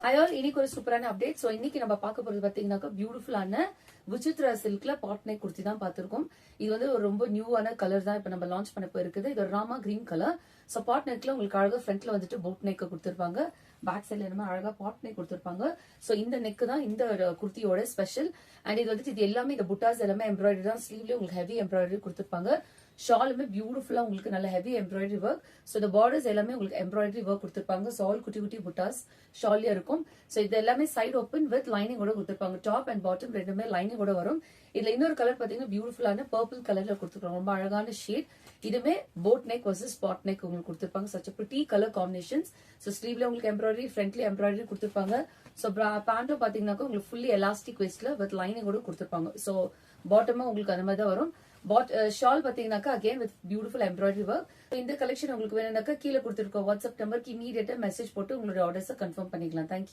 அயால் இன்னைக்கு ஒரு சூப்பரான அப்டேட். சோ இன்னைக்கு நம்ம பார்க்க போறது பாத்தீங்கன்னாக்கா பியூட்டிஃபுல்லான விசித்ரா சில்க்ல பாட் நெக் குர்த்தி தான் பார்த்திருக்கோம். இது வந்து ஒரு ரொம்ப நியூவான கலர் தான் இப்ப நம்ம லான்ச் பண்ண போயிருக்குது. இது ராமா கிரீன் கலர். சோ பாட் நெக்ல உங்களுக்கு அழகா ஃப்ரண்ட்ல வந்துட்டு போட் நெக் கொடுத்திருப்பாங்க. பேக் சைட்ல என்ன அழகா பாட் நெக் கொடுத்திருப்பாங்க. சோ இந்த நெக் தான் இந்த குர்த்தியோட ஸ்பெஷல். அண்ட் இது வந்துட்டு இது எல்லாமே இந்த புட்டாஸ் எல்லாமே எம்ப்ராய்டரி தான். ஸ்லீவ்லயே உங்களுக்கு ஹெவி எம்ப்ராய்டரி கொடுத்திருப்பாங்க. ஷாலுமே பியூட்டிஃபுல்லா உங்களுக்கு நல்ல ஹெவி எம்ப்ராய்டரி ஒர்க். ஸோ இந்த பார்டர்ஸ் எல்லாமே உங்களுக்கு எம்ப்ராய்டரி ஒர்க் கொடுத்திருப்பாங்க. ஸோ ஆல் குட்டி குட்டி புட்டாஸ் ஷால்லே இருக்கும். ஸோ இது எல்லாமே சைடு ஓப்பன் வித் லைனிங்கோட கொடுத்திருப்பாங்க. டாப் அண்ட் பாட்டம் ரெண்டுமே லைனிங்கோட வரும். இதுல இன்னொரு கலர் பாத்தீங்கன்னா பியூட்டிஃபுல்லான பர்பிள் கலர்ல கொடுத்துருக்காங்க. ரொம்ப அழகான ஷேட். இதுமே boat neck versus spot neck உங்களுக்கு கொடுத்திருப்பாங்க. Such pretty colour combinations. So ஸ்லீவ்ல உங்களுக்கு எம்ப்ராய்டரி, ஃப்ரண்ட்ல எம்ப்ராய்டரி கொடுத்திருப்பாங்க. ஸோ பேண்டும் பாத்தீங்கன்னாக்கா உங்களுக்கு ஃபுல்லி எலாஸ்டிக் வேஸ்ட்ல வித் லைனிங்கோட கொடுத்திருப்பாங்க. ஸோ பாட்டமா உங்களுக்கு அந்த மாதிரி தான் வரும். ஷால் பாத்தீங்கன்னாக்கா again with beautiful embroidery work. இந்த கலெக்ஷன் உங்களுக்கு வேணும்னாக்கா கீழே கொடுத்திருக்க வாட்ஸ்அப் நம்பருக்கு இமீடியட்டா மெசேஜ் போட்டு உங்களோட ஆர்டர்ஸை கன்ஃபார்ம் பண்ணிக்கலாம். தேங்க்யூ.